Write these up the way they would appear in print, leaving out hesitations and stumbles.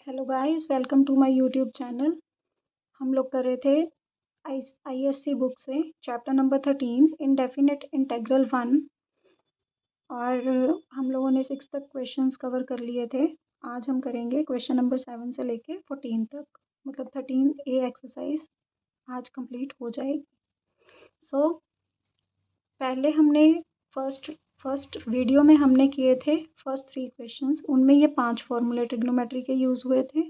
Hello guys, welcome to my YouTube channel. हम लोग कर रहे थे आईएससी बुक से चैप्टर नंबर 13 इंडेफिनिट इंटीग्रल 1। और हम लोगों ने 6 तक क्वेश्चंस कवर कर लिए थे। आज हम करेंगे क्वेश्चन नंबर 7 से लेके 14 तक, मतलब 13A एक्सरसाइज आज कंप्लीट हो जाएगी। सो पहले हमने फर्स्ट वीडियो में हमने किए थे फर्स्ट 3 क्वेश्चंस, उनमें ये 5 फॉर्मूले ट्रिग्नोमेट्री के यूज़ हुए थे।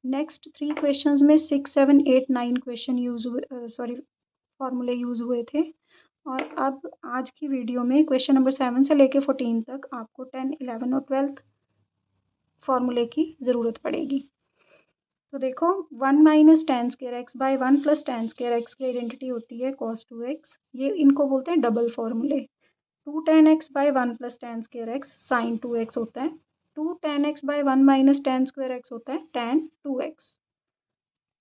नेक्स्ट 3 क्वेश्चंस में 6, 7, 8, 9 क्वेश्चन यूज हुए, फॉर्मूले यूज़ हुए थे। और अब आज की वीडियो में क्वेश्चन नंबर 7 से लेके 14 तक आपको 10, 11 और 12 फॉर्मूले की ज़रूरत पड़ेगी। तो देखो, 1 minus tan square x by 1 plus tan square x की आइडेंटिटी होती है cos 2x। ये इनको बोलते हैं डबल फॉर्मूले। 2 tan x by 1 plus tan square x sine 2x होता है। 2 tan x by 1 minus tan square x होता है tan 2x।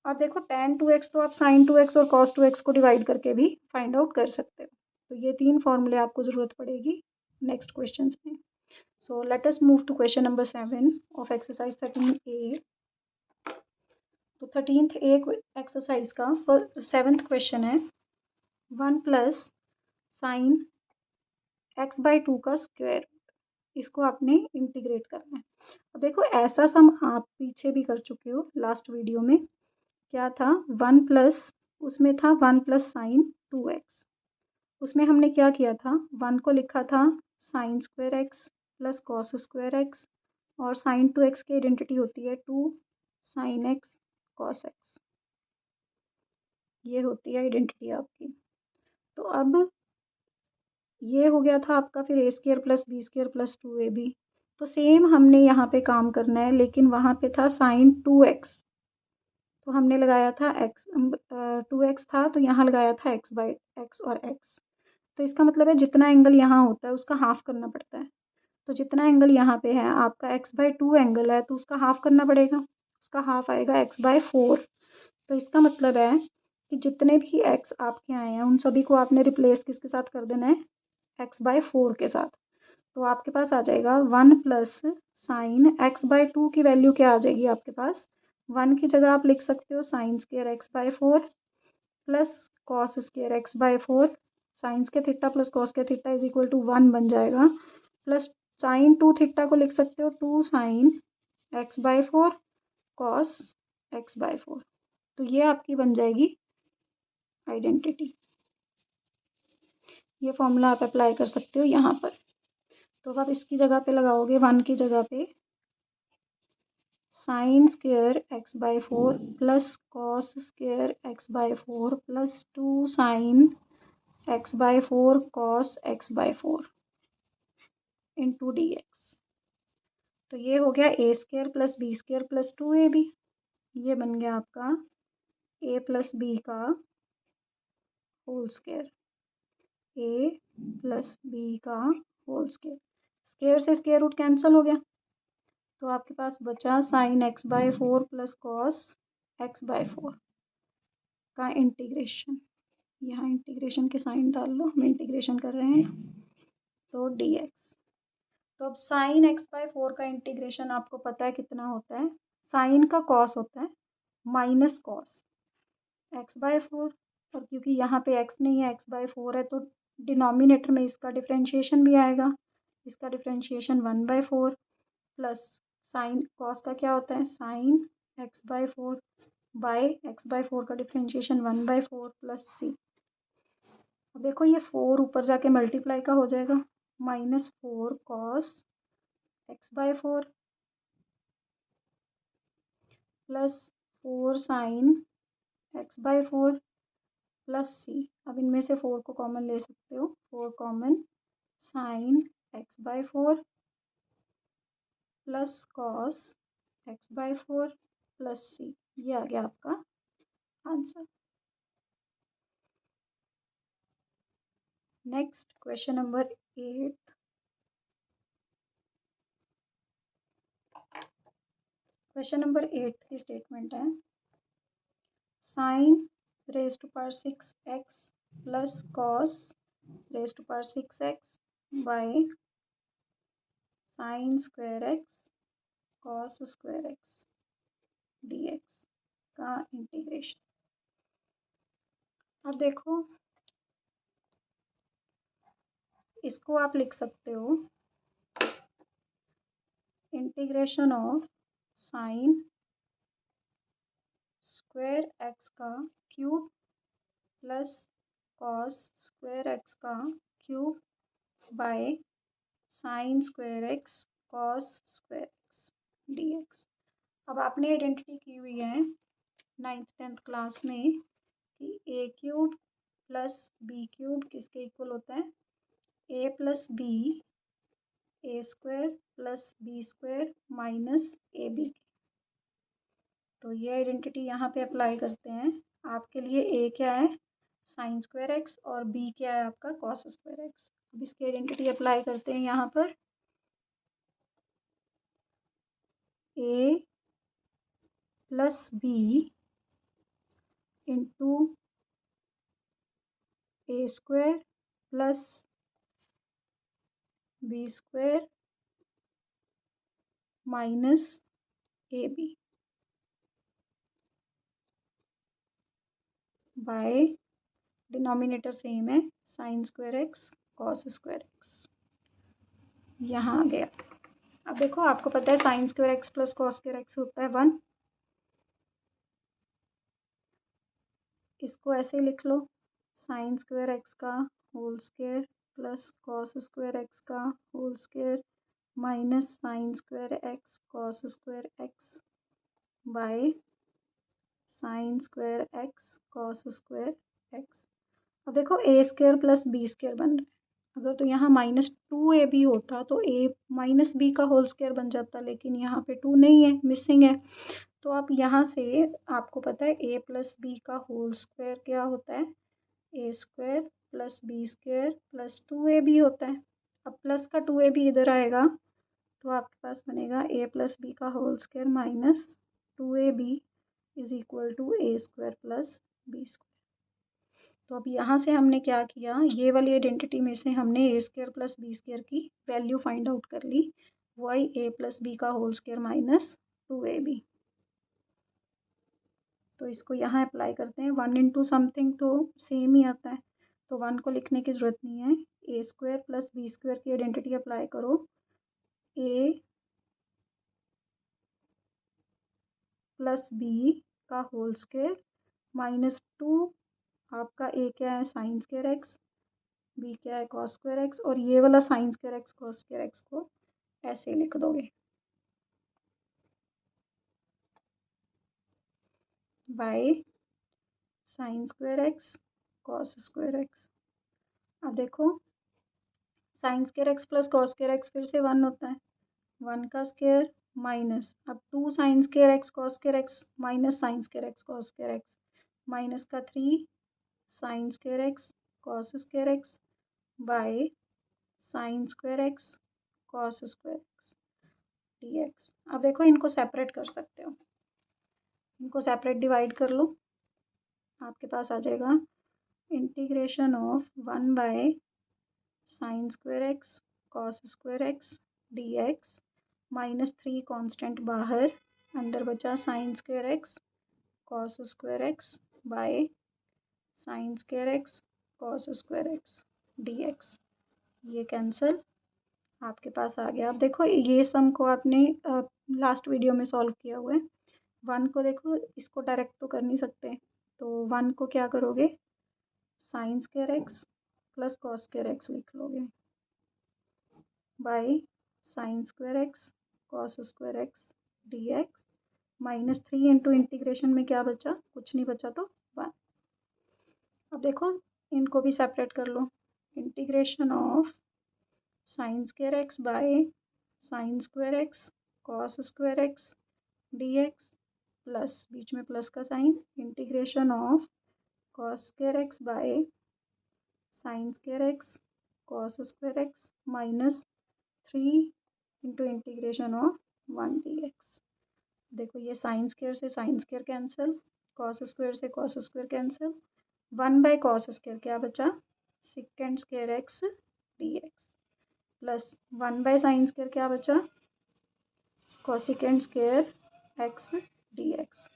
अब देखो, tan 2x तो आप sin 2x और cos 2x को डिवाइड करके भी फाइंड आउट कर सकते हो। तो ये 3 फॉर्मूले आपको ज़रूरत पड़ेगी नेक्स्ट क्वेश्चंस में। So let us move to question number 7 of exercise 13A। तो 13th A एक्सरसाइज का 7th क्वेश्चन है 1 प्लस साइन एक्स बाई 2 का स्क्वायर। इसको आपने इंटीग्रेट करना है। अब देखो, ऐसा सम आप पीछे भी कर चुके हो लास्ट वीडियो में। क्या था? 1 प्लस, उसमें था 1 प्लस साइन 2x। उसमें हमने क्या किया था? 1 को लिखा था sign square X plus cos square x, और साइन 2x की आइडेंटिटी होती है 2 साइन एक्स कॉस एक्स। ये होती है आइडेंटिटी आपकी। तो अब ये हो गया था आपका फिर A square plus B square plus 2ab। तो सेम हमने यहाँ पे काम करना है, लेकिन वहाँ पे था साइन 2x, तो हमने लगाया था x, 2x था तो यहाँ लगाया था x बाई x और x। तो इसका मतलब है जितना एंगल यहाँ होता है उसका हाफ करना पड़ता है। तो जितना एंगल यहाँ पे है आपका x बाई 2 एंगल है, तो उसका हाफ करना पड़ेगा। उसका हाफ आएगा x बाई 4। तो इसका मतलब है कि जितने भी x आपके आए हैं उन सभी को आपने रिप्लेस किसके साथ कर देना है? x बाई 4 के साथ। तो आपके पास आ जाएगा 1 प्लस साइन एक्स बाई 2 की वैल्यू क्या आ जाएगी आपके पास? 1 की जगह आप लिख सकते हो sine square x by 4 plus cos square x by 4। Sine के थीटा प्लस कॉस के थीटा इज इक्वल टू 1 बन जाएगा। प्लस साइन 2 थीटा को लिख सकते हो 2 sine X by 4 cos X by 4। तो ये आपकी बन जाएगी आइडेंटिटी। ये फॉर्मूला आप अप्लाई कर सकते हो यहाँ पर। तो आप इसकी जगह पे लगाओगे 1 की जगह पे sine square x by 4 plus cos square x by 4 plus 2 sine X by 4 cos X by 4 into D X. तो ये हो गया A square plus B square plus 2ab। ये बन गया आपका ए प्लस बी का whole square, A plus B का होल स्क्वायर। स्क्वायर से स्क्वायर रूट कैंसिल हो गया, तो आपके पास बचा sine X by 4 plus cos X by 4 का इंटीग्रेशन। यहाँ इंटीग्रेशन के साइन डाल लो, हम इंटीग्रेशन कर रहे हैं। तो dx। तो अब साइन एक्स बाई 4 का इंटीग्रेशन आपको पता है कितना होता है? साइन का कॉस होता है माइनस कॉस एक्स बाई 4, और क्योंकि यहाँ पे x नहीं है, x बाई 4 है, तो डिनोमिनेटर में इसका डिफ्रेंशिएशन भी आएगा। इसका differentiation 1 by 4 plus sine cos का क्या होता है? Sign X by 4 by x by 4 का डिफ्रेंशिएशन 1 बाई 4 प्लस सी। अब देखो, ये 4 ऊपर जाके मल्टीप्लाई का हो जाएगा, -4 cos X by 4 plus 4 sine X by 4 plus सी। अब इनमें से 4 को कॉमन ले सकते हो, 4 common sine X by 4 plus cos X by 4 plus C. ये आ गया आपका answer. Next question number 8। Question number 8 की स्टेटमेंट है sine raise to power 6x plus cos raise to power 6x by sine square X cos square X. dx का integration. अब देखो इसको आप लिख सकते हो integration of sine square X का cube plus cos square X का cube by sine square X cos square X dx। अब आपने आइडेंटिटी की हुई है 9th-10th क्लास में कि A cube plus B cube किसके इक्वल होता है, A plus B A square plus B square minus A B. तो ये आइडेंटिटी यहाँ पे अप्लाई करते हैं। आपके लिए ए क्या है, साइन स्क्वायर एक्स, और बी क्या है आपका कॉस स्क्वायर एक्स। अब इसकी आइडेंटिटी अप्लाई करते हैं यहाँ पर। A plus B into A square plus B square minus A B by denominator same है sine square X cos square X. यहाँ आ गया। अब देखो आपको पता है sine square X plus cos square X होता है 1। इसको ऐसे लिख लो, साइन स्क्वायर एक्स का whole square plus cos square X का whole square minus sine square X cos square X by sine square X cos square x. अब देखो ए स्क्वायर प्लस बी स्क्वायर बन रहा है। अगर तो यहाँ -2ab होता तो a माइनस बी का होल स्क्वायर बन जाता, लेकिन यहाँ पे 2 नहीं है, मिसिंग है। तो आप यहाँ से आपको पता है a प्लस बी का होल स्क्वायर क्या होता है, A square plus B square plus 2ab होता है। अब प्लस का 2ab इधर आएगा तो आपके पास बनेगा a प्लस बी का whole square minus 2ab is equal to A square plus B square. तो अब यहाँ से हमने क्या किया, ये वाली आइडेंटिटी में से हमने ए स्क्वायर प्लस बी स्क्वायर की वैल्यू फाइंड आउट कर ली। वो आई ए प्लस बी का होल स्क्वायर माइनस 2ab। तो इसको यहाँ अप्लाई करते हैं। 1 इंटू समथिंग तो सेम ही आता है, तो 1 को लिखने की ज़रूरत नहीं है। A square plus B square की आइडेंटिटी अप्लाई करो, ए प्लस बी का होल स्क्वायर -2, आपका ए क्या है साइन स्क्वायर एक्स, बी क्या है कॉस स्क्वायर एक्स, और ये वाला sign square X cos square x को ऐसे लिख दोगे bye sine square X cos square x. अब देखो sign square X plus cos square x फिर से 1 होता है, 1 का स्क्वायर माइनस, अब 2 sine square X cos square x minus sine square X cos square x minus का 3 sign square X cos square X by sine square X cos square X dx। अब देखो इनको सेपरेट कर सकते हो, इनको separate divide कर लो। आपके पास आ जाएगा integration of 1 by sine square X cos square X dx -3 constant बाहर, अंदर बचा sign square X cos square X by sine square X cos square X dx। ये कैंसिल, आपके पास आ गया। अब देखो ये सम को आपने लास्ट वीडियो में सॉल्व किया हुआ है। 1 को देखो, इसको डायरेक्ट तो कर नहीं सकते, तो 1 को क्या करोगे, sign square X plus cos square x लिख लोगे bye sine square X cos square X dx -3 into integration में क्या बचा, कुछ नहीं बचा तो 1। अब देखो इनको भी सेपरेट कर लो, integration of sine square X by sine square X cos square X dx plus बीच में प्लस का sign integration of cos square X by sine square X cos square X -3 into integration of 1 dx। देखो ये sine square से sine square cancel, cos square से cos square cancel, 1 by cos square क्या बचा, second square X dx plus 1 by sine square क्या बचा, cosecant square x D x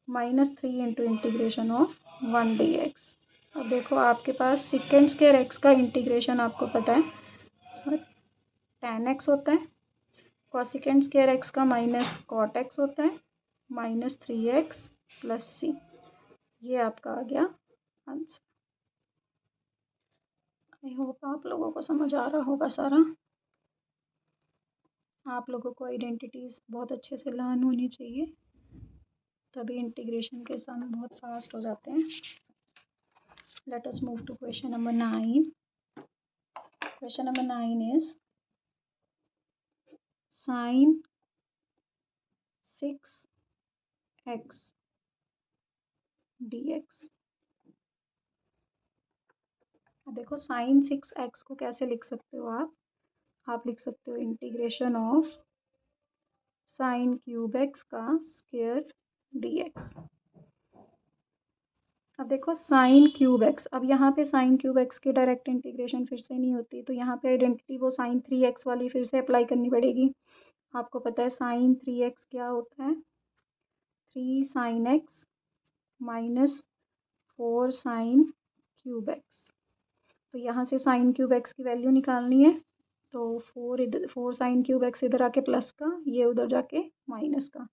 minus 3 into integration of 1 D X. अब देखो आपके पास second square X का integration आपको पता है सर 10x होता है, कॉसेकेंड स्क्वायर एक्स का माइनस कॉट एक्स होता है माइनस 3x प्लस सी। ये आपका आ गया आंसर। आई होप आप लोगों को समझ आ रहा होगा सारा। आप लोगों को आइडेंटिटीज़ बहुत अच्छे से लर्न होनी चाहिए, तभी इंटीग्रेशन के सम बहुत फास्ट हो जाते हैं। Let us move to question number 9। Question number 9 is sin 6x dx। अब देखो sin 6x को कैसे लिख सकते हो आप लिख सकते हो integration of sin cube x का स्क्वायर dx। अब देखो साइन क्यूब एक्स, अब यहाँ पे साइन क्यूब एक्स की डायरेक्ट इंटीग्रेशन फिर से नहीं होती, तो यहाँ पे आइडेंटिटी वो साइन 3x वाली फिर से अप्लाई करनी पड़ेगी। आपको पता है साइन 3x क्या होता है, 3 sine x minus 4 sine cube x. तो यहाँ से साइन क्यूब एक्स की वैल्यू निकालनी है, तो 4 साइन क्यूब एक्स इधर आके प्लस का, ये उधर जाके माइनस का।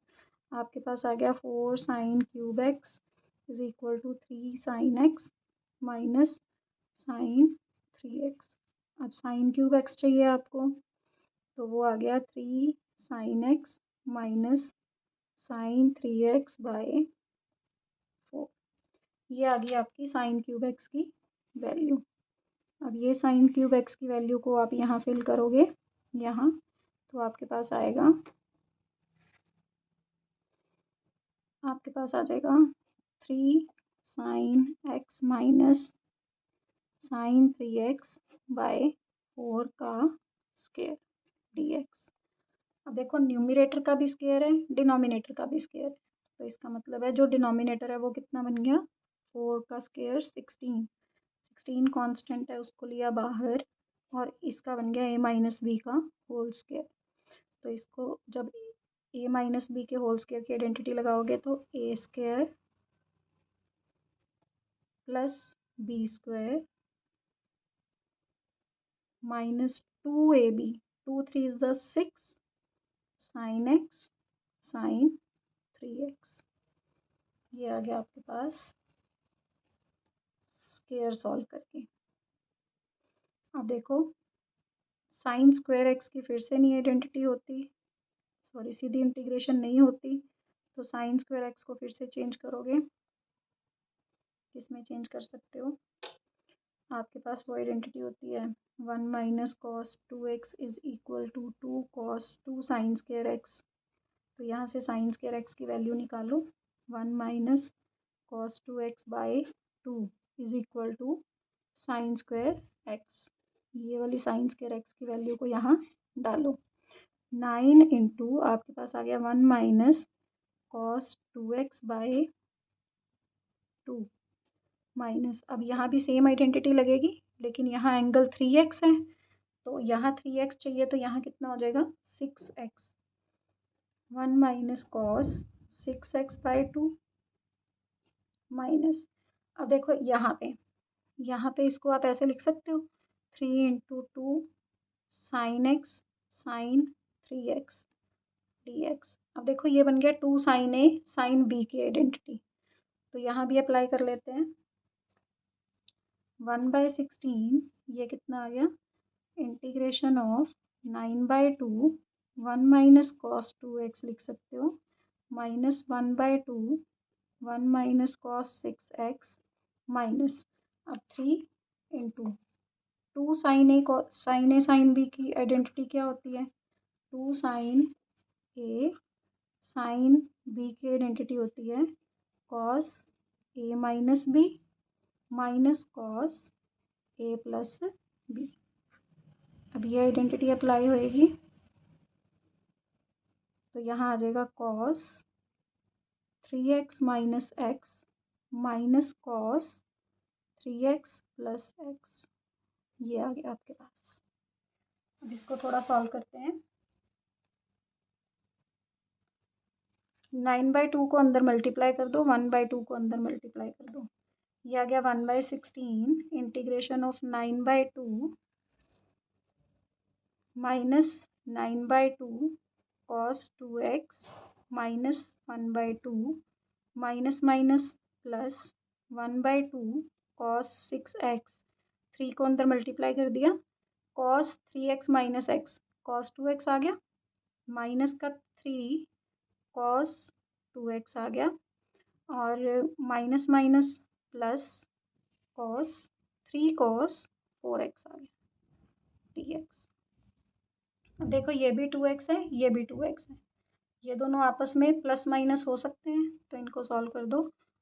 आपके पास आ गया 4 sine cube x is equal to 3 sine x minus sine 3x। अब साइन क्यूब एक्स चाहिए आपको, तो वो आ गया 3 sine x minus sine 3x by 4। ये आ गई आपकी साइन क्यूब एक्स की वैल्यू। अब ये साइन क्यूब एक्स की वैल्यू को आप यहाँ फिल करोगे यहाँ, तो आपके पास आ जाएगा 3 sine x minus sine 3x by 4 का स्क्वायर dx। अब देखो न्यूमरेटर का भी स्क्वायर है, डिनोमिनेटर का भी स्क्वायर है, तो इसका मतलब है जो डिनोमिनेटर है वो कितना बन गया 4 का स्क्वायर 16 कांस्टेंट है उसको लिया बाहर, और इसका बन गया a माइनस बी का होल स्क्वायर। तो इसको जब a माइनस बी के होल स्क्वायर की आइडेंटिटी लगाओगे तो a square plus B square minus 2ab, 2 3 is the 6 sine x sine 3x। ये आ गया आपके पास स्क्वायर सॉल्व करके। अब देखो साइन स्क्वायर एक्स की फिर से नहीं आइडेंटिटी होती, सॉरी सीधी इंटीग्रेशन नहीं होती, तो साइन स्क्वायर एक्स को फिर से चेंज करोगे, किसमें चेंज कर सकते हो, आपके पास वो आइडेंटिटी होती है 1 minus cos 2x is equal to 2 cos 2 sine square x. तो यहाँ से साइन स्क्वायर एक्स की वैल्यू निकालो, 1 minus cos 2x by 2 is equal to sine square x. ये वाली साइन स्क्वायर एक्स की वैल्यू को यहाँ डालो, 9 इंटू आपके पास आ गया 1 minus cos 2x by 2 minus, अब यहाँ भी सेम आइडेंटिटी लगेगी लेकिन यहाँ एंगल 3x है, तो यहाँ 3x चाहिए, तो यहाँ कितना हो जाएगा 6x, 1 minus cos 6x bye 2 minus. अब देखो यहाँ पे इसको आप ऐसे लिख सकते हो 3 into 2 sine x sine 3x dx। अब देखो ये बन गया 2 साइन ए साइन बी की आइडेंटिटी, तो यहाँ भी अप्लाई कर लेते हैं 1/16, ये कितना आ गया integration of 9/2 1 minus cos 2x लिख सकते हो minus 1/2 1 minus cos 6x minus, अब 3 इंटू 2 साइन बी की आइडेंटिटी क्या होती है 2 साइन ए साइन बी की आइडेंटिटी होती है cos A minus B minus cos A plus B. अब ये आइडेंटिटी अप्लाई होएगी, तो यहाँ आ जाएगा cos 3x minus x minus cos 3x plus x. ये आ गया आपके पास। अब इसको थोड़ा सॉल्व करते हैं। 9/2 को अंदर मल्टीप्लाई कर दो, 1/2 को अंदर मल्टीप्लाई कर दो, ये आ गया 1/16 integration of 9/2 minus 9/2 cos 2x minus 1/2 minus minus plus 1/2 cos 6x, 3 को अंदर मल्टीप्लाई कर दिया, cos 3x minus x cos 2x आ गया, माइनस का 3 cos 2x आ गया, और minus minus plus cos 3 cos 4x आ गया dx। अब देखो ये भी 2x है, ये भी 2x है, ये दोनों आपस में प्लस माइनस हो सकते हैं तो इनको सॉल्व कर दो,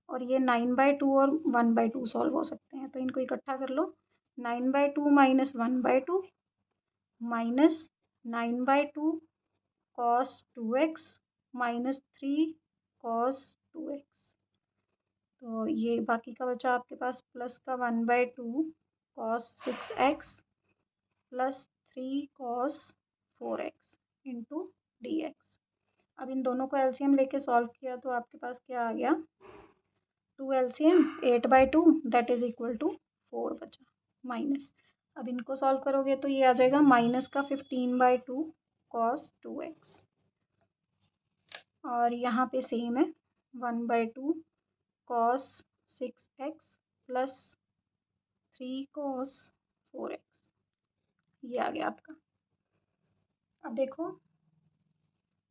और ये 9/2 और 1/2 सॉल्व हो सकते हैं तो इनको इकट्ठा कर लो। 9/2 minus 1/2 minus 9/2 cos 2x minus 3 cos 2x, तो ये बाकी का बचा आपके पास प्लस का 1/2 cos 6x plus 3 cos 4x into dx। अब इन दोनों को एलसीएम लेके सॉल्व किया तो आपके पास क्या आ गया, 2 LCM 8/2 that is equal to 4 बचा, माइनस। अब इनको सॉल्व करोगे तो ये आ जाएगा माइनस का 15/2 cos 2x, और यहाँ पे सेम है 1/2 cos 6x plus 3 cos 4x, ये आ गया आपका। अब देखो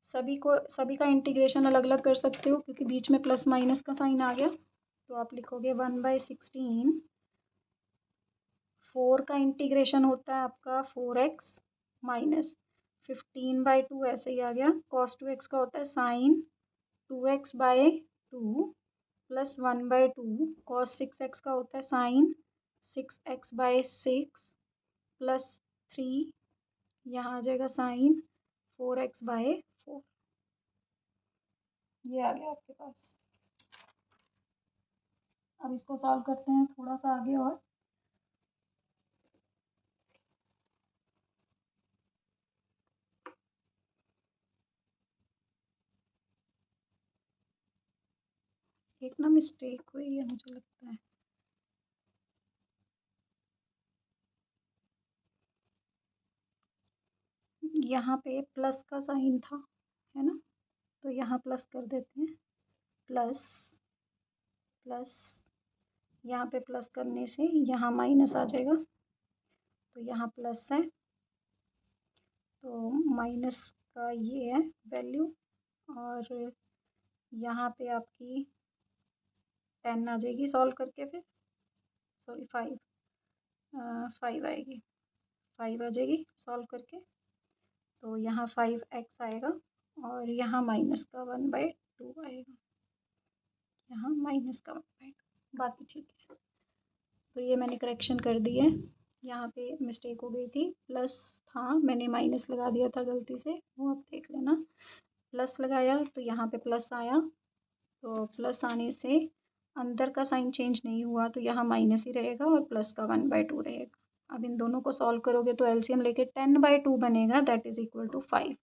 सभी का इंटीग्रेशन अलग अलग कर सकते हो क्योंकि बीच में प्लस माइनस का साइन आ गया, तो आप लिखोगे 1/16, 4 का इंटीग्रेशन होता है आपका 4x माइनस 15/2 ऐसे ही आ गया, cos 2x का होता है sign 2x/2 plus 1/2, cos 6x का होता है साइन 6x/6 प्लस 3, यहाँ आ जाएगा साइन 4x/4, ये आ गया आपके पास। अब इसको सॉल्व करते हैं थोड़ा सा आगे, और एक ना मिस्टेक हुई है मुझे लगता है, यहाँ पे प्लस का साइन था है ना, तो यहाँ प्लस कर देते हैं, प्लस प्लस, यहाँ पे प्लस करने से यहाँ माइनस आ जाएगा, तो यहाँ प्लस है तो माइनस का ये है वैल्यू, और यहाँ पे आपकी 10 आ जाएगी सॉल्व करके, फिर सॉरी 5 आएगी, 5 आ जाएगी सॉल्व करके, तो यहाँ 5x आएगा, और यहाँ माइनस का 1/2 आएगा, यहाँ माइनस का 1/2, बाकी ठीक है। तो ये मैंने करेक्शन कर दी है, यहाँ पे मिस्टेक हो गई थी, प्लस था मैंने माइनस लगा दिया था गलती से, वो आप देख लेना, प्लस लगाया तो यहाँ पे प्लस आया, तो प्लस आने से अंदर का साइन चेंज नहीं हुआ तो यहाँ माइनस ही रहेगा और प्लस का 1/2 रहेगा। अब इन दोनों को सॉल्व करोगे तो एलसीएम लेके 10/2 बनेगा दैट इज इक्वल टू 5,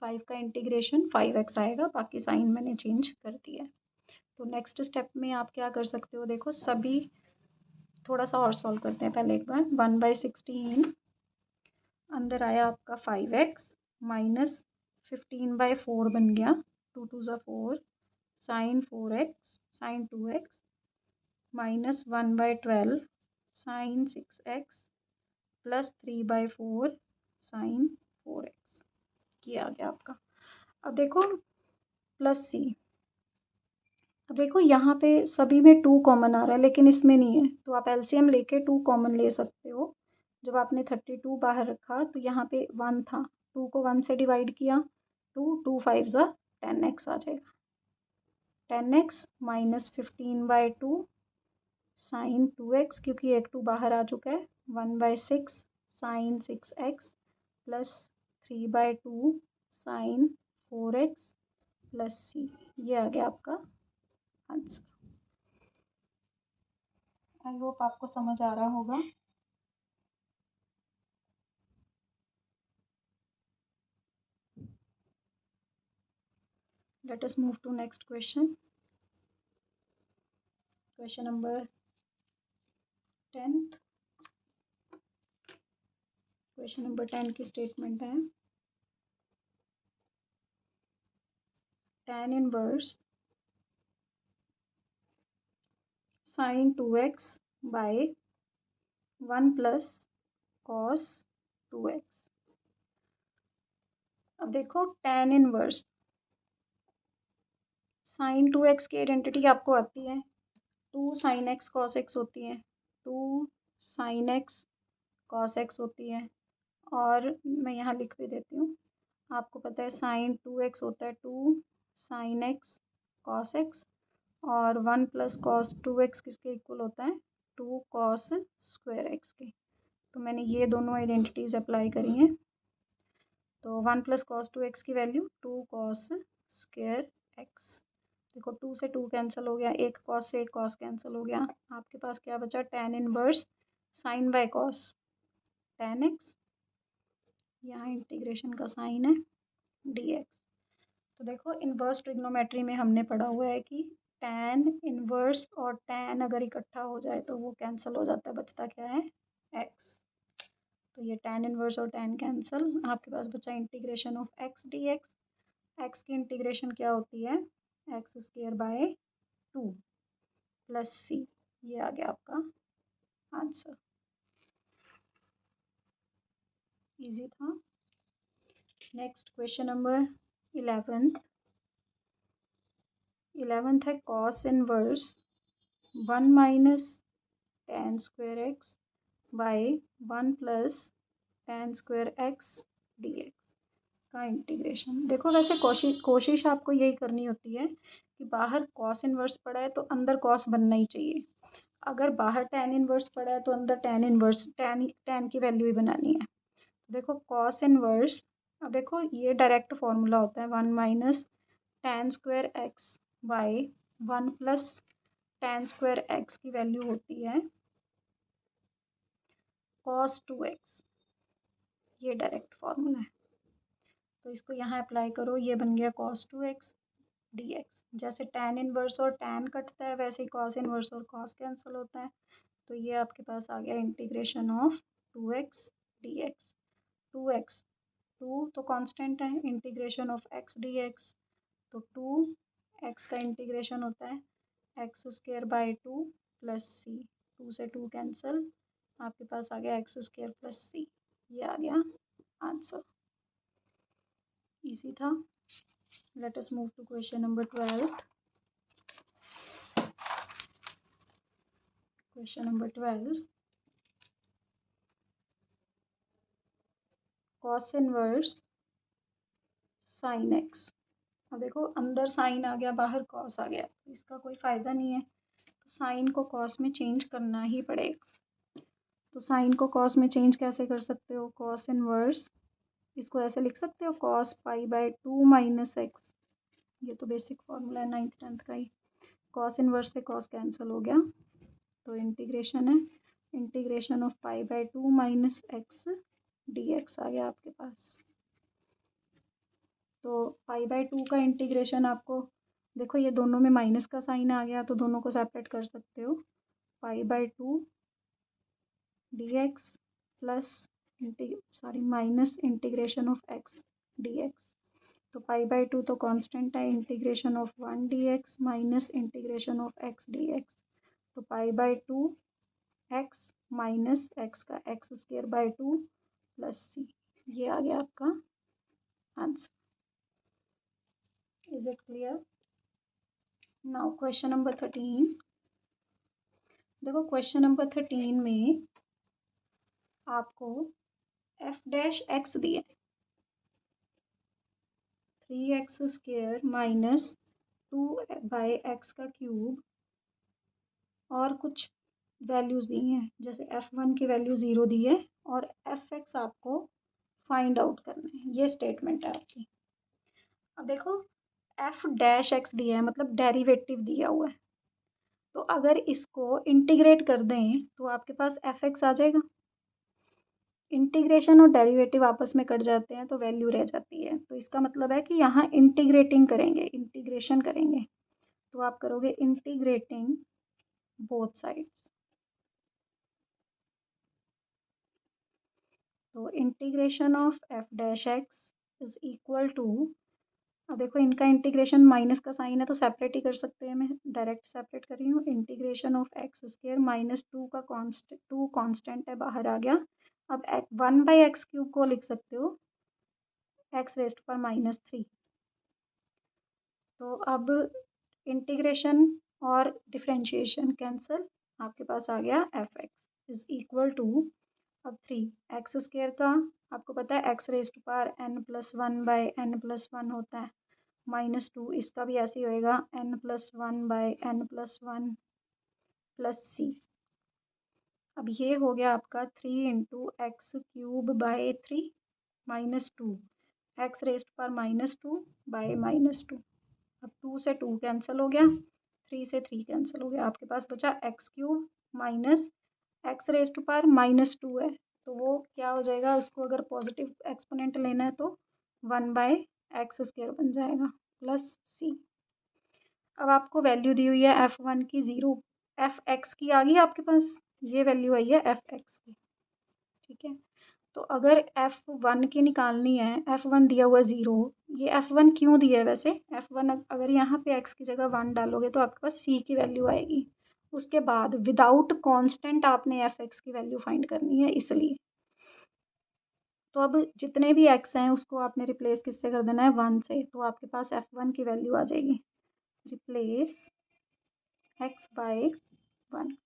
5 का इंटीग्रेशन 5x आएगा, बाकी साइन मैंने चेंज कर दिया है। तो नेक्स्ट स्टेप में आप क्या कर सकते हो, देखो सभी थोड़ा सा और सॉल्व करते हैं पहले एक बार, 1/16 अंदर आया आपका 5x माइनस 15/4 बन गया, 2 2 ज़ा 4 sine 4x sine 2x minus 1/12 sine 6x plus 3/4 sine 4x, ये आ गया आपका। अब देखो प्लस c, अब देखो यहाँ पे सभी में 2 कॉमन आ रहा है लेकिन इसमें नहीं है, तो आप एलसीएम लेके 2 कॉमन ले सकते हो। जब आपने 32 बाहर रखा तो यहाँ पे 1 था, 2 को 1 से डिवाइड किया, 2 5 ज़ा 10x आ जाएगा, 10x माइनस 15/2 साइन 2x क्योंकि एक 2 बाहर आ चुका है, 1/6 sine 6x plus 3/2 sine 4x plus c, ये आ गया आपका आंसर। आई होप आपको समझ आ रहा होगा। Let us move to next question. Question number 10. Question number 10 की स्टेटमेंट है tan inverse sin 2x by 1 plus cos 2x। अब देखो tan इनवर्स sin 2x की आइडेंटिटी आपको आती है, 2 sin x cos x होती है, 2 sin x cos x होती है। और मैं यहाँ लिख भी देती हूँ, आपको पता है sin 2x होता है 2 sin x cos x, और 1 प्लस cos 2x किसके इक्वल होता है 2 cos स्क्वायर x के। तो मैंने ये दोनों आइडेंटिटीज अप्लाई करी हैं। तो 1 प्लस cos 2x की वैल्यू 2 cos स्क्वायर x। देखो 2 से 2 कैंसिल हो गया, एक cos से एक cos कैंसिल हो गया, आपके पास क्या बचा tan inverse sin by cos tan x, यहाँ इंटीग्रेशन का साइन है dx। तो देखो इनवर्स ट्रिग्नोमेट्री में हमने पढ़ा हुआ है कि tan इनवर्स और tan अगर इकट्ठा हो जाए तो वो कैंसिल हो जाता है, बचता क्या है x। तो ये tan इनवर्स और tan कैंसिल, आपके पास बचा integration of x dx। x की इंटीग्रेशन क्या होती है x square by 2 plus c। ये आ गया आपका आंसर, इजी था। नेक्स्ट क्वेश्चन नंबर 11th है cos inverse 1 minus tan square x by 1 plus tan square x dx का इंटीग्रेशन। देखो वैसे कोशिश आपको यही करनी होती है कि बाहर cos इनवर्स पड़ा है तो अंदर cos बनना ही चाहिए, अगर बाहर tan इनवर्स पड़ा है तो अंदर tan इनवर्स tan की वैल्यू ही बनानी है। देखो cos इनवर्स, अब देखो ये डायरेक्ट फॉर्मूला होता है 1 minus tan square x by 1 plus tan square x की वैल्यू होती है cos 2x, ये डायरेक्ट फॉर्मूला है। तो इसको यहाँ अप्लाई करो, ये बन गया cos 2x dx। जैसे tan इनवर्स और tan कटता है वैसे ही cos इनवर्स और cos कैंसिल होता है। तो ये आपके पास आ गया integration of 2x dx। 2x 2 तो कांस्टेंट है, इंटीग्रेशन ऑफ x dx, तो 2x का इंटीग्रेशन होता है x square by 2 plus c। 2 से 2 कैंसिल, आपके पास आ गया x स्क्वायर प्लस c। ये आ गया आंसर, इजी था। Let us move to question number 12। Question number 12 cos inverse sin x। अब देखो अंदर साइन आ गया बाहर कॉस आ गया, इसका कोई फ़ायदा नहीं है, तो साइन को कॉस में चेंज करना ही पड़ेगा। तो साइन को कॉस में चेंज कैसे कर सकते हो, कॉस इनवर्स इसको ऐसे लिख सकते हो cos pi by 2 minus x. ये तो बेसिक फॉर्मूला है 9th 10th का ही। कॉस इनवर्स से कॉस कैंसिल हो गया, तो इंटीग्रेशन है integration of pi by 2 minus x dx आ गया आपके पास। तो पाई बाय 2 का इंटीग्रेशन आपको, देखो ये दोनों में माइनस का साइन आ गया तो दोनों को सेपरेट कर सकते हो, pi by 2 dx plus minus integration of x dx। तो पाई बाय 2 तो कांस्टेंट है, integration of 1 dx minus integration of x dx। तो pi by 2 x minus x का x square by 2 plus c। ये आ गया आपका answer. Is it clear? Now question number 13। देखो क्वेश्चन नंबर 13 में आपको f डैश x दिया है 3x square minus 2 by x का क्यूब, और कुछ वैल्यूज़ दी हैं, जैसे f1 की वैल्यू 0 दी है और fx आपको फाइंड आउट करना है, ये स्टेटमेंट है आपकी। अब देखो f डैश x दिया है मतलब डेरिवेटिव दिया हुआ है, तो अगर इसको इंटीग्रेट कर दें तो आपके पास fx आ जाएगा। इंटीग्रेशन और डेरिवेटिव आपस में कट जाते हैं तो वैल्यू रह जाती है, तो इसका मतलब है कि यहाँ इंटीग्रेटिंग करेंगे, इंटीग्रेशन करेंगे, तो आप करोगे इंटीग्रेटिंग बोथ साइड्स। तो integration of F dash x is equal to, अब देखो इनका इंटीग्रेशन माइनस का साइन है तो सेपरेट ही कर सकते हैं, मैं डायरेक्ट सेपरेट कर रही हूँ। Integration of x square minus two constant है, बाहर आ गया। अब 1/x³ को लिख सकते हो x⁻³ तो अब इंटीग्रेशन और डिफ्रेंशिएशन कैंसिल, आपके पास आ गया f(x) इज इक्वल टू, अब 3 x² का आपको पता है x⁻n+1/n+1 होता है, -2, इसका भी ऐसे ही होएगा n+1/n+1 प्लस सी। अब ये हो गया आपका 3 × x³/3 -2 x⁻²/-2 अब 2 से 2 कैंसिल हो गया, 3 से 3 कैंसिल हो गया, आपके पास बचा x³ माइनस x⁻² है, तो वो क्या हो जाएगा, उसको अगर पॉजिटिव एक्सपोनेंट लेना है तो 1/x² बन जाएगा प्लस सी। अब आपको वैल्यू दी हुई है f1 की 0, f(x) की आ गई आपके पास, ये वैल्यू आई है f(x) की, ठीक है। तो अगर f1 की निकालनी है, f1 दिया हुआ 0, ये f1 क्यों दिया है वैसे, f1 अगर यहाँ पे x की जगह 1 डालोगे तो आपके पास c की वैल्यू आएगी। उसके बाद विदाउट कांस्टेंट आपने f(x) की वैल्यू फाइंड करनी है, इसलिए तो अब जितने भी x हैं उसको आपने रिप्लेस किससे कर देना है, 1 से, तो आपके पास f1 की वैल्यू आ जाएगी, रिप्लेस x बाय 1,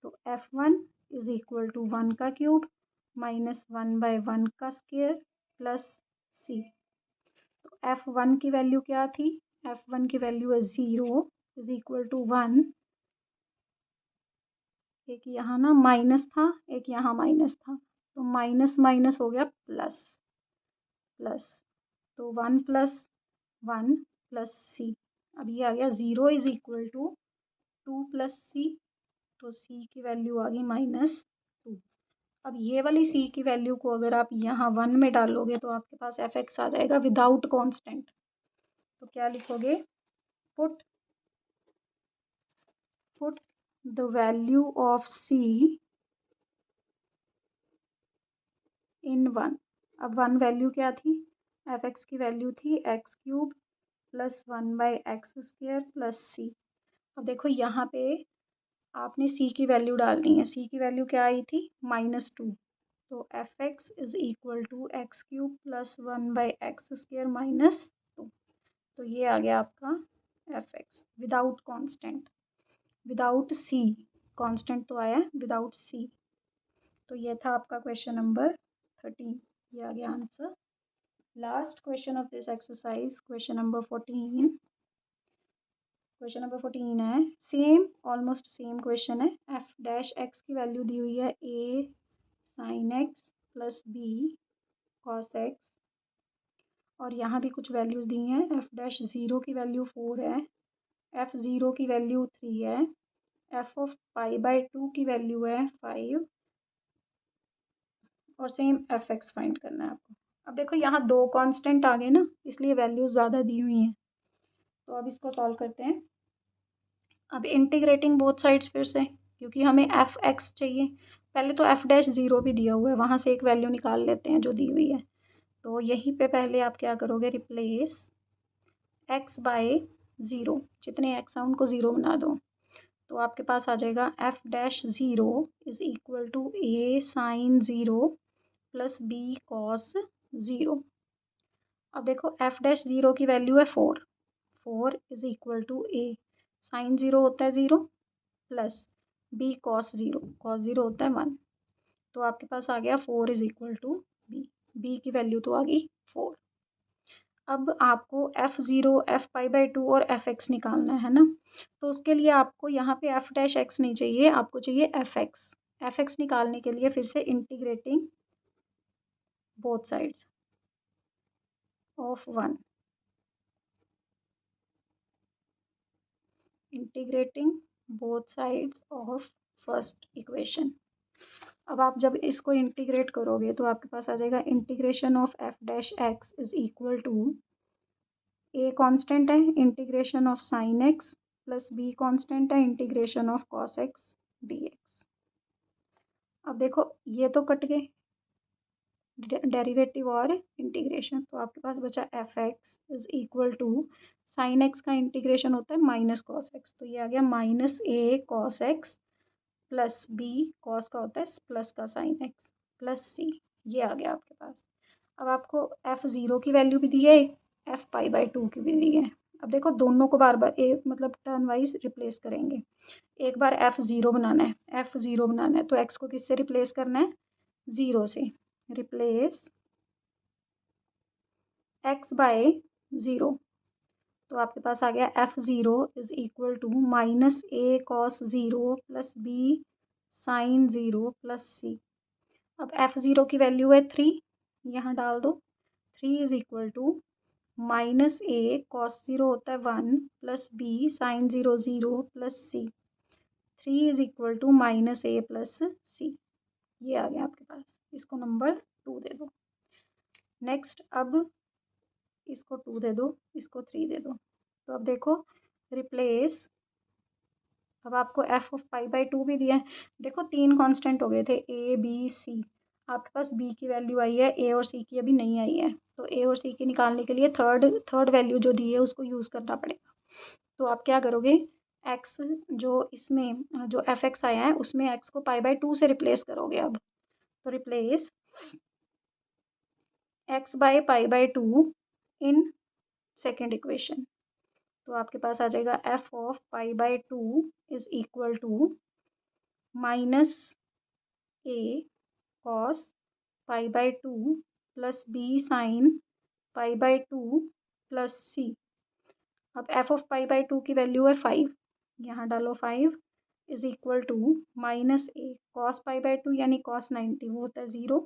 तो f1 इज इक्वल टू 1 का क्यूब माइनस 1/1 का स्क्वायर प्लस c। तो f1 की वैल्यू क्या थी, f1 की वैल्यू है 0 इज इक्वल टू 1, एक यहाँ ना माइनस था, एक यहाँ माइनस था, तो माइनस माइनस हो गया प्लस, प्लस, तो 1 + 1 प्लस सी। अब ये आ गया 0 इज इक्वल टू 2 + c, तो c की वैल्यू आ गई -2। अब ये वाली c की वैल्यू को अगर आप यहाँ 1 में डालोगे तो आपके पास f(x) आ जाएगा विदाउट कांस्टेंट, तो क्या लिखोगे, put the value of c इन 1। अब 1 वैल्यू क्या थी, f(x) की वैल्यू थी x³ + 1/x² प्लस सी। अब देखो यहाँ पे आपने c की वैल्यू डालनी है, c की वैल्यू क्या आई थी, -2, तो f(x) is equal to x³ + 1/x² -2, तो ये आ गया आपका f(x) without constant, without c, constant तो आया विदाउट c। तो ये था आपका क्वेश्चन नंबर 13, ये आ गया answer. Last question of this exercise, question number 14। Question number 14 है, सेम ऑलमोस्ट सेम क्वेश्चन है, f(x) की वैल्यू दी हुई है a sin x plus b cos x, और यहाँ भी कुछ वैल्यूज़ दी हैं, f'0 की वैल्यू 4 है, f(0) की वैल्यू 3 है, f(π/2) की वैल्यू है 5, और सेम f(x) फाइंड करना है आपको। अब देखो यहाँ 2 कांस्टेंट आ गए ना, इसलिए वैल्यूज ज़्यादा दी हुई हैं, तो अब इसको सॉल्व करते हैं। अब इंटीग्रेटिंग बोथ साइड्स फिर से, क्योंकि हमें f(x) चाहिए, पहले तो f'0 भी दिया हुआ है, वहाँ से एक वैल्यू निकाल लेते हैं जो दी हुई है, तो यहीं पे पहले आप क्या करोगे, रिप्लेस x/0, जितने x हैं उनको 0 बना दो, तो आपके पास आ जाएगा f'0 is equal to a sin 0 plus b cos 0। अब देखो f'0 की वैल्यू है 4 is equal to a sin 0 होता है 0 प्लस b cos 0 होता है 1, तो आपके पास आ गया 4 इज इक्वल टू b की वैल्यू तो आ गई 4। अब आपको f'0, f(π/2) और f(x) निकालना है ना, तो उसके लिए आपको यहाँ पे f'(x) नहीं चाहिए, आपको चाहिए f(x) निकालने के लिए फिर से integrating both sides of 1, integrating both sides of first equation, अब आप जब इसको इंटीग्रेट करोगे तो आपके पास आ जाएगा integration of F dash x is equal to A constant है integration of sine X plus B constant है integration of cos X D X. अब देखो ये तो कट गए डेरिवेटिव और इंटीग्रेशन, तो आपके पास बचा F x is equal to sine X का इंटीग्रेशन होता है माइनस कॉस एक्स, तो ये आ गया माइनस ए cos x plus B cos का होता है प्लस का साइन एक्स प्लस सी, ये आ गया आपके पास। अब आपको एफ ज़ीरो की वैल्यू भी दी है, एफ पाई बाई टू की भी दी है। अब देखो दोनों को बार बार एक मतलब टर्न वाइज रिप्लेस करेंगे। एक बार एफ ज़ीरो बनाना है, एफ ज़ीरो बनाना है तो एक्स को किससे रिप्लेस करना है, ज़ीरो से। रिप्लेस एक्स बाय ज़ीरो, तो आपके पास आ गया F zero is equal to minus A cos zero plus B sine zero plus सी। अब एफ ज़ीरो की वैल्यू है थ्री, यहाँ डाल दो। Three is equal to minus A cos zero होता है one plus B sine zero zero plus C. Three is equal to minus A plus C, ये आ गया आपके पास। इसको नंबर टू दे दो। नेक्स्ट अब इसको टू दे दो, इसको थ्री दे दो। तो अब देखो रिप्लेस, अब आपको F of pi by to भी दिया है। देखो तीन कांस्टेंट हो गए थे ए बी सी, आपके पास बी की वैल्यू आई है, ए और सी की अभी नहीं आई है, तो ए और सी की निकालने के लिए थर्ड वैल्यू जो दी है उसको यूज़ करना पड़ेगा। तो आप क्या करोगे, एक्स जो इसमें जो एफ एक्स आया है उसमें एक्स को पाई बाई टू से रिप्लेस करोगे। अब तो replace x by pi by two in second equation, तो आपके पास आ जाएगा f of pi by two is equal to minus A cos pi by two plus B sine pi by two plus सी। अब f of pi by two की value है five, यहाँ डालो five is equal to minus A cos pi by to यानी cos 90 वो होता है zero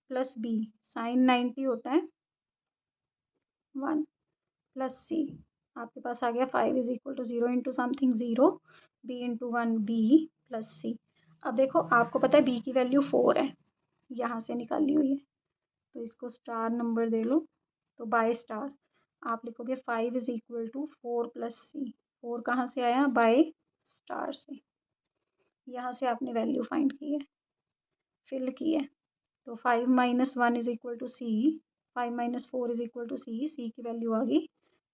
plus B sign 90 होता है वन प्लस सी। आपके पास आ गया five is equal to zero into something zero b into one b plus सी। अब देखो आपको पता है बी की वैल्यू फोर है, यहाँ से निकाली हुई है, तो इसको स्टार नंबर दे लो। तो बाय स्टार आप लिखोगे five is equal to four plus C. Four कहाँ से आया, बाय स्टार से। यहाँ से आपने वैल्यू फाइंड की है, फिल की है। तो five minus one is equal to C, five minus four is equal to C, C की वैल्यू आ गई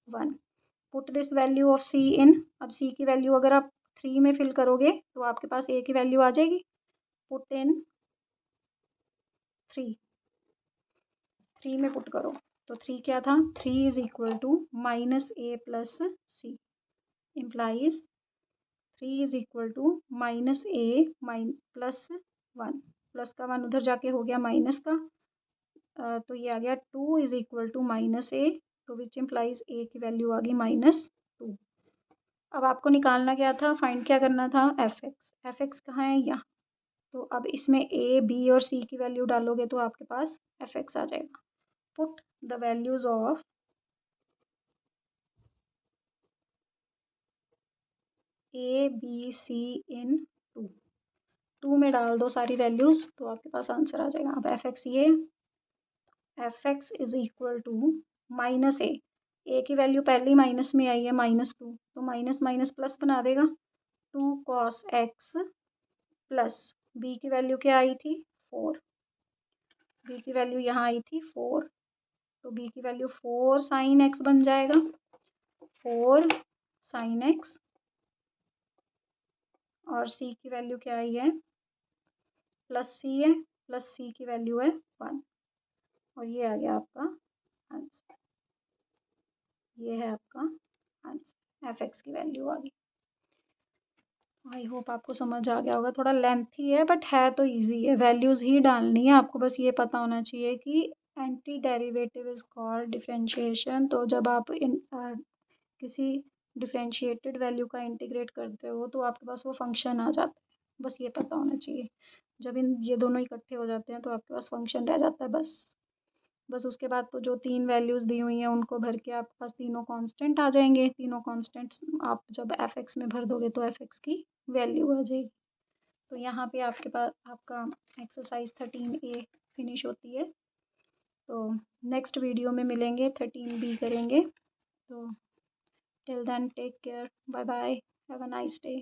one. Put this value of C in, अब सी की वैल्यू अगर आप थ्री में फिल करोगे तो आपके पास ए की वैल्यू आ जाएगी। पुट इन थ्री, थ्री में पुट करो, तो थ्री क्या था, three is equal to minus A plus C implies three is equal to minus A plus one, plus का वन उधर जाके हो गया माइनस का, तो ये आ गया two is equal to minus a, तो विच इम्प्लाइज ए की वैल्यू आ गई माइनस टू। अब आपको निकालना क्या था, फाइंड क्या करना था, एफ एक्स। एफ एक्स कहाँ है, यहाँ। तो अब इसमें ए बी और सी की वैल्यू डालोगे तो आपके पास एफ एक्स आ जाएगा। Put the values of A B C in two, two में डाल दो सारी वैल्यूज तो आपके पास आंसर आ जाएगा। अब एफ एक्स ये f x is equal to minus a की वैल्यू पहले माइनस में आई है माइनस टू, तो माइनस माइनस प्लस बना देगा, two cos x plus b की वैल्यू क्या आई थी फोर, बी की वैल्यू यहाँ आई थी फोर, तो बी की वैल्यू फोर साइन एक्स बन जाएगा, फोर साइन एक्स, और सी की वैल्यू क्या आई है प्लस सी है, प्लस सी की वैल्यू है वन, और ये आ गया आपका आंसर। ये है आपका आंसर, एफ एक्स की वैल्यू आ गई। आई होप आपको समझ आ गया होगा, थोड़ा लेंथी है बट है तो इजी है, वैल्यूज़ ही डालनी है आपको, बस ये पता होना चाहिए कि anti derivative is called differentiation. तो जब आप किसी डिफरेंशिएटेड वैल्यू का इंटीग्रेट करते हो तो आपके पास वो फंक्शन आ जाता है, बस ये पता होना चाहिए। जब ये दोनों इकट्ठे हो जाते हैं तो आपके पास फंक्शन रह जाता है बस। बस उसके बाद तो जो तीन वैल्यूज़ दी हुई हैं उनको भर के आपके पास तीनों कांस्टेंट आ जाएंगे, तीनों कांस्टेंट्स आप जब एफ एक्स में भर दोगे तो एफ एक्स की वैल्यू आ जाएगी। तो यहाँ पे आपके पास आपका एक्सरसाइज 13A फिनिश होती है। तो नेक्स्ट वीडियो में मिलेंगे, 13B करेंगे। तो till then take care, bye bye, have a nice day.